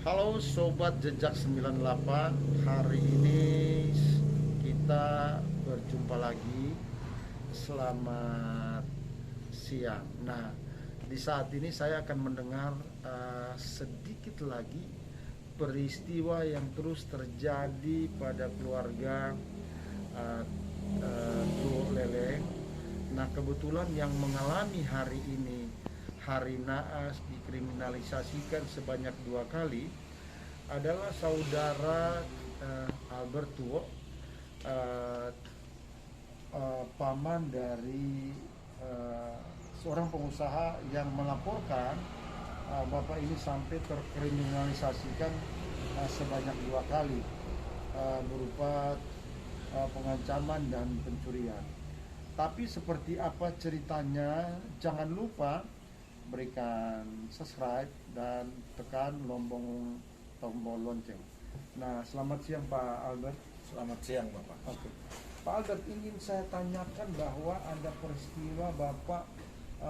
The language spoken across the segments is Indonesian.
Halo Sobat Jejak 98. Hari ini kita berjumpa lagi. Selamat siang. Nah, di saat ini saya akan mendengar sedikit lagi peristiwa yang terus terjadi pada keluarga uh, Leleng. Nah, kebetulan yang mengalami hari ini hari naas dikriminalisasikan sebanyak 2 kali adalah saudara Albert Tuo, uh, paman dari seorang pengusaha yang melaporkan bapak ini sampai terkriminalisasikan sebanyak 2 kali berupa pengancaman dan pencurian. Tapi seperti apa ceritanya, jangan lupa berikan subscribe dan tekan tombol lonceng. Nah, selamat siang Pak Albert. Selamat siang Bapak. Oke. Pak Albert, ingin saya tanyakan bahwa ada peristiwa Bapak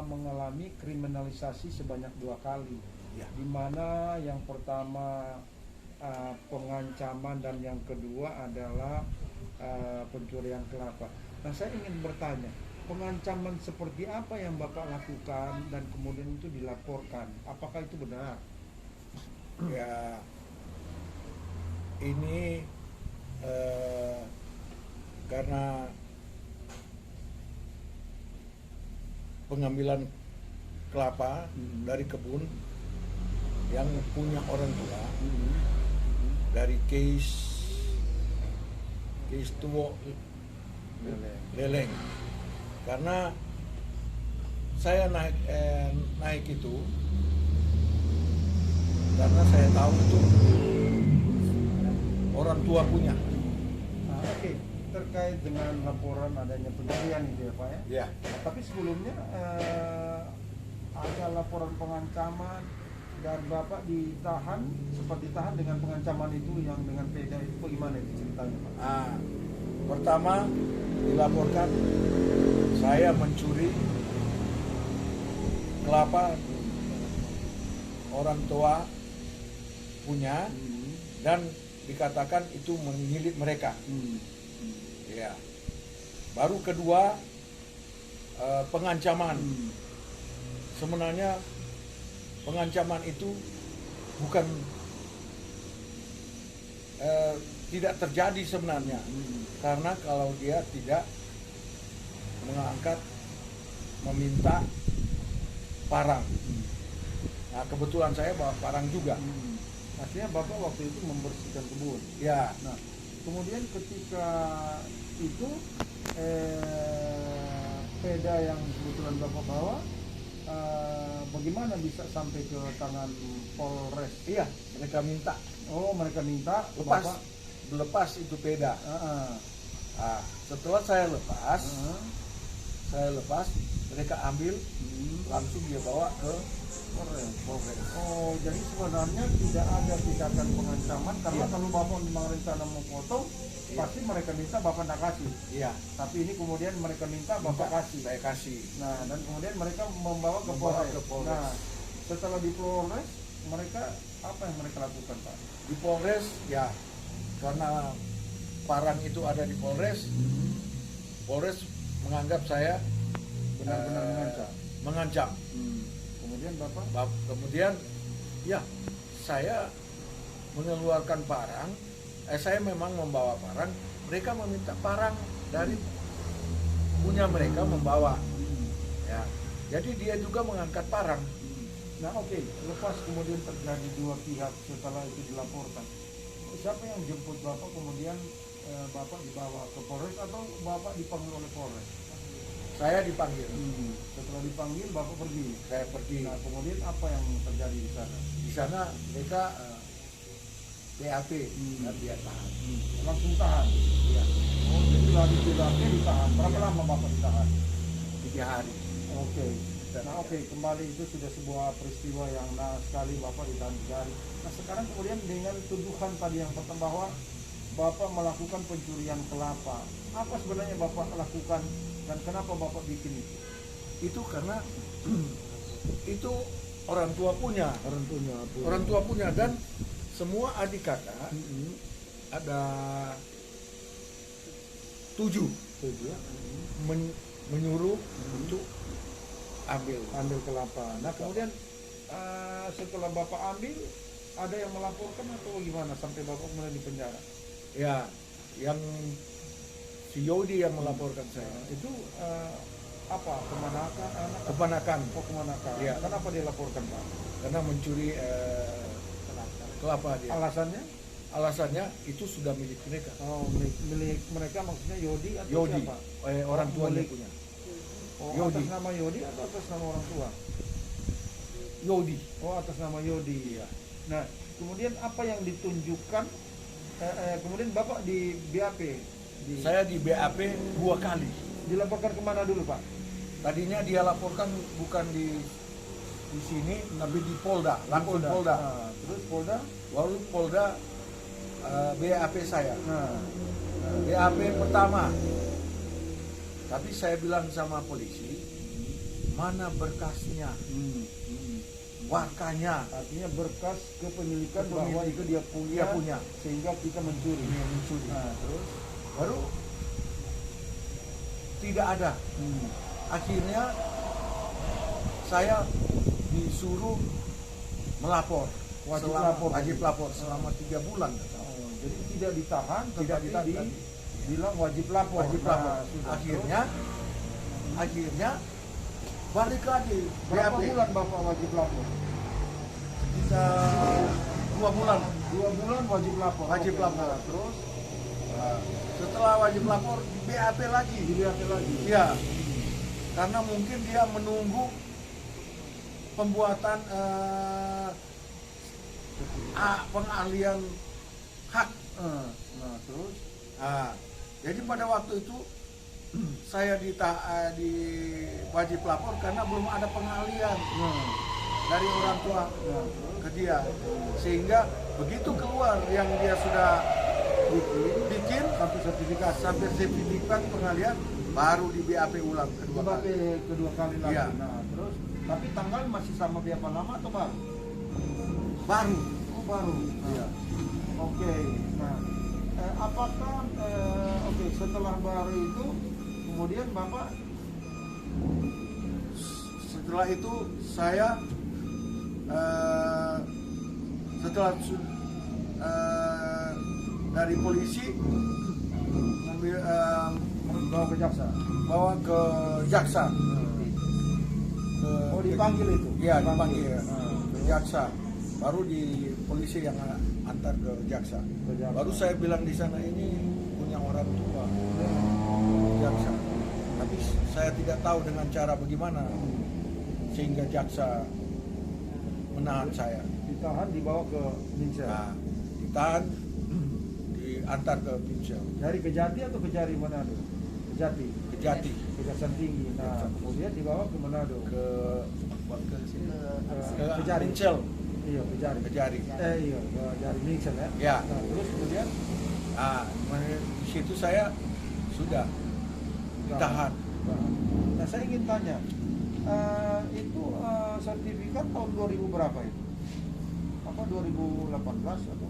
mengalami kriminalisasi sebanyak 2 kali. Ya. Di mana yang pertama pengancaman dan yang kedua adalah pencurian kelapa. Nah, saya ingin bertanya, pengancaman seperti apa yang Bapak lakukan dan kemudian itu dilaporkan? Apakah itu benar? Ya, ini karena pengambilan kelapa dari kebun yang punya orang tua dari case Tuo Leleng. Karena saya naik itu karena saya tahu itu orang tua punya. Oke. Terkait dengan laporan adanya pencurian itu ya Pak ya? Ya. Tapi sebelumnya ada laporan pengancaman dan Bapak ditahan, sempat ditahan dengan pengancaman itu yang dengan peda itu, bagaimana itu ceritanya Pak? Pertama dilaporkan saya mencuri kelapa orang tua punya dan dikatakan itu milik mereka. Ya. Baru kedua pengancaman. Sebenarnya pengancaman itu bukan tidak terjadi sebenarnya, karena kalau dia tidak mengangkat meminta parang. Nah, kebetulan saya bawa parang juga. Artinya Bapak waktu itu membersihkan kebun. Ya. Nah, kemudian ketika itu peda yang kebetulan Bapak bawa bagaimana bisa sampai ke tangan Polres? Iya, mereka minta. Oh, mereka minta Lepas itu peda. Nah, setelah saya lepas, mereka ambil, langsung dia bawa ke Polres. Oh, jadi sebenarnya tidak ada tindakan pengancaman karena Iya. kalau Bapak memang rencana mau potong, Iya. pasti mereka minta Bapak tidak kasih. Iya. Tapi ini kemudian mereka minta Bapak kasih. Saya kasih. Nah, dan kemudian mereka membawa ke Membawa Polres. ke Polres. Nah, setelah di Polres, mereka apa yang mereka lakukan, Pak? Di Polres, ya, karena parang itu ada di Polres, Polres menganggap saya Benar-benar mengancam. Kemudian Bapak? Kemudian, ya, saya mengeluarkan parang. Saya memang membawa parang. Mereka meminta parang dari punya mereka membawa. Ya, jadi dia juga mengangkat parang. Nah, oke. Lepas kemudian terjadi dua pihak setelah itu dilaporkan. Siapa yang jemput Bapak kemudian Bapak dibawa ke Polres atau Bapak dipanggil oleh Polres? Saya dipanggil. Setelah dipanggil Bapak pergi. Saya pergi. Nah, kemudian apa yang terjadi di sana? Di sana mereka BAP dan dia tahan. Langsung tahan. Ya, Oh, jadi lagi BAP ditahan. Berapa Iya. lama Bapak ditahan? 3 hari. Oke. Nah, oke, kembali itu sudah sebuah peristiwa yang sekali Bapak ditahan 3 hari. Nah, sekarang kemudian dengan tuduhan tadi yang pertama bahwa Bapak melakukan pencurian kelapa. Apa sebenarnya Bapak lakukan dan kenapa Bapak bikin itu? Itu karena itu orang tua punya. Orang tuanya. Orang tua punya dan semua adik kakak Mm-mm. ada 7 Tujuh. menyuruh untuk ambil. Ambil kelapa. Nah kemudian setelah bapak ambil, ada yang melaporkan atau gimana sampai bapak mulai di penjara? Ya, yang si Yodi yang melaporkan saya. Itu apa? Kemanakan? Kepanakan. Oh kemanakan. Iya. Kenapa dia laporkan pak? Karena mencuri kelapa dia. Alasannya? Alasannya itu sudah milik mereka. Oh milik mereka maksudnya Yodi atau Yodi, siapa? orang tuanya Milik. punya. Oh, Yodi. atas nama Yodi atau atas nama orang tua? Yodi. Oh atas nama Yodi. Iya. Nah kemudian apa yang ditunjukkan? Kemudian bapak di BAP. Saya di BAP 2 kali. Dilaporkan kemana dulu pak? Tadinya dia laporkan bukan di sini, tapi di Polda, langsung Polda. Nah, terus Polda? Lalu Polda BAP saya. Nah, BAP pertama. Tapi saya bilang sama polisi, mana berkasnya, warkanya. artinya berkas kepemilikan bahwa itu dia punya, sehingga kita mencuri. Mencuri. Nah, terus? Baru tidak ada. Akhirnya saya disuruh melapor. Wajib lapor selama 3 bulan. Oh, jadi tidak ditahan, Tidak tetapi ditahan. bilang wajib lapor. Wajib lapor. Nah, sudah. Akhirnya balik lagi. Berapa BAP. bulan bapak wajib lapor? Bisa 2 bulan. 2 bulan wajib lapor. Wajib Oke, lapor. nah, terus Setelah wajib lapor di BAP lagi. di BAP lagi. Iya. Karena mungkin dia menunggu pembuatan pengalian hak. Nah, terus Jadi pada waktu itu saya di wajib lapor karena belum ada pengalian dari orang tua ke dia, sehingga begitu keluar yang dia sudah bikin satu sertifikat. sampai sertifikat pengalian, baru di BAP ulang kedua BAP kali. kedua kali lagi. Iya. Nah, terus tapi tanggal masih sama BAP lama atau baru? Baru. Oh, baru. Iya. Oke. Nah, apakah setelah baru itu kemudian bapak Setelah itu saya setelah dari polisi bawa ke jaksa? bawa ke jaksa. Oh, dipanggil itu? Iya, dipanggil Nah, ke jaksa. Baru di polisi yang antar ke jaksa. ke jaksa. Baru saya bilang di sana ini punya orang tua jaksa. Tapi saya tidak tahu dengan cara bagaimana sehingga jaksa menahan saya. Ditahan, dibawa ke Mincel. Nah, ditahan, diantar ke Pincel, Dari Kejati atau Kejari Manado? Kejati. Kejati, Kejaksaan Tinggi. Nah, kemudian dibawa ke Manado. ke Kejari. Pincel, Iya, Kejari. Kejari. Iya, Kejari Mincel ya. Ya. Nah, terus kemudian Nah, di situ saya sudah ditahan. Nah, saya ingin tanya, itu sertifikat tahun 2000 berapa itu? Apa 2018 atau?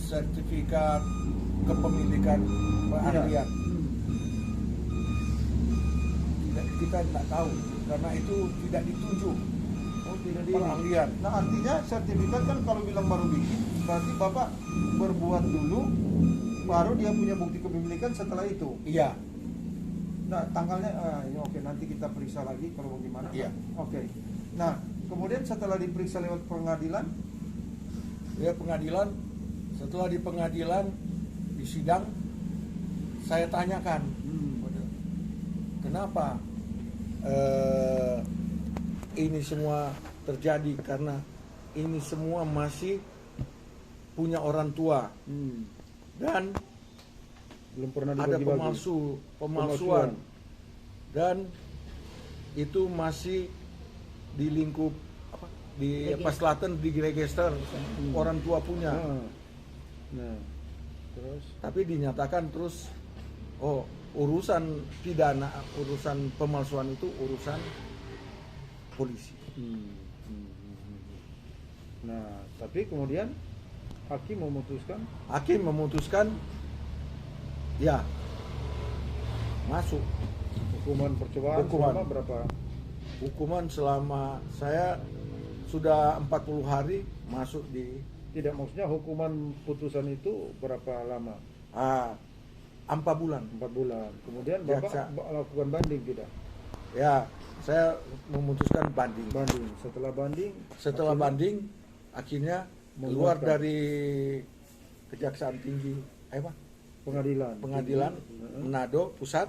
Sertifikat kepemilikan pengalian. Kita tidak tahu karena itu tidak ditunjuk. Oh, tidak di. Pengalian. Nah, artinya sertifikat kan kalau bilang baru bikin, berarti Bapak berbuat dulu, baru dia punya bukti kepemilikan setelah itu. Iya. Nah, tanggalnya, ya oke, nanti kita periksa lagi kalau bagaimana. Iya. Oke. Nah, kemudian setelah diperiksa lewat pengadilan, Ya, pengadilan. Setelah di pengadilan, di sidang, saya tanyakan, kenapa ini semua terjadi, karena ini semua masih punya orang tua dan belum pernah ada dibagi-bagi. pemalsuan dan itu masih di lingkup di Pas Selatan, di register orang tua punya. Nah, terus Tapi dinyatakan terus, oh, urusan pidana, urusan pemalsuan itu urusan polisi. Nah, tapi kemudian hakim memutuskan ya masuk hukuman percobaan selama berapa? Hukuman selama saya sudah 40 hari masuk di Tidak, maksudnya hukuman putusan itu berapa lama? 4 bulan. 4 bulan. Kemudian Bapak Jaksa. lakukan banding tidak? Ya, saya memutuskan banding. Banding. Setelah banding, Setelah akhirnya banding, akhirnya keluar Menguatkan. dari Kejaksaan Tinggi, pengadilan. Pengadilan Tinggi. Manado Pusat.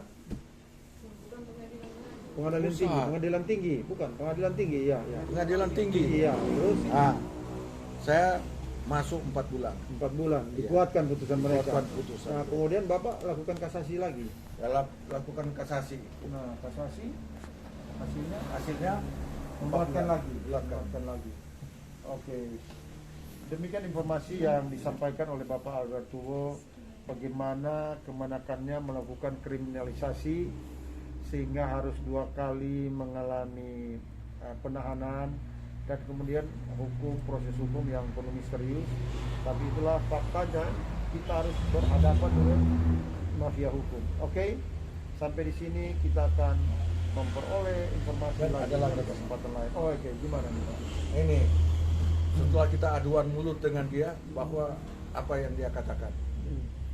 Pengadilan Pusat. tinggi, pengadilan tinggi, bukan pengadilan tinggi, ya, ya. Pengadilan Tinggi. Iya, terus Saya masuk 4 bulan. 4 bulan Iya. dikuatkan putusan mereka. Dikuatkan putusan. Nah, kemudian Bapak lakukan kasasi lagi. Dalam lakukan kasasi. Nah, kasasi hasilnya Hasilnya membuatkan 4 bulan. lagi, membuatkan lagi. Oke. Demikian informasi yang disampaikan oleh Bapak Albertuo bagaimana kemenakannya melakukan kriminalisasi sehingga harus 2 kali mengalami penahanan dan kemudian proses hukum yang penuh misterius. Tapi itulah faktanya, kita harus berhadapan dengan mafia hukum. Oke, sampai di sini kita akan memperoleh informasi Dan lagi ada lagi, pada Pak. kesempatan lain. Oh, oke, gimana nih Pak? Ini setelah kita aduan mulut dengan dia bahwa apa yang dia katakan,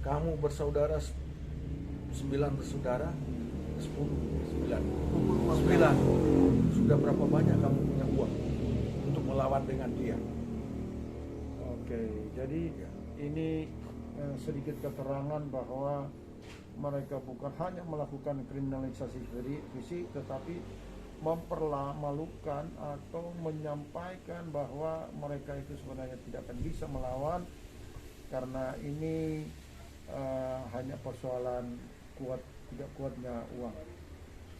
kamu bersaudara 9 bersaudara, 9 sudah berapa banyak kamu punya uang untuk melawan dengan dia? Oke, jadi Ya. ini sedikit keterangan bahwa mereka bukan hanya melakukan kriminalisasi fisik, tetapi mempermalukan atau menyampaikan bahwa mereka itu sebenarnya tidak akan bisa melawan karena ini hanya persoalan tidak kuatnya uang,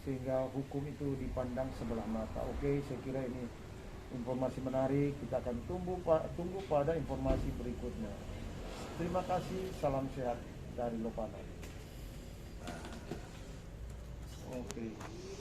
sehingga hukum itu dipandang sebelah mata. Oke, saya kira ini informasi menarik. Kita akan tunggu pada informasi berikutnya. Terima kasih, salam sehat dari Lopana. Oke.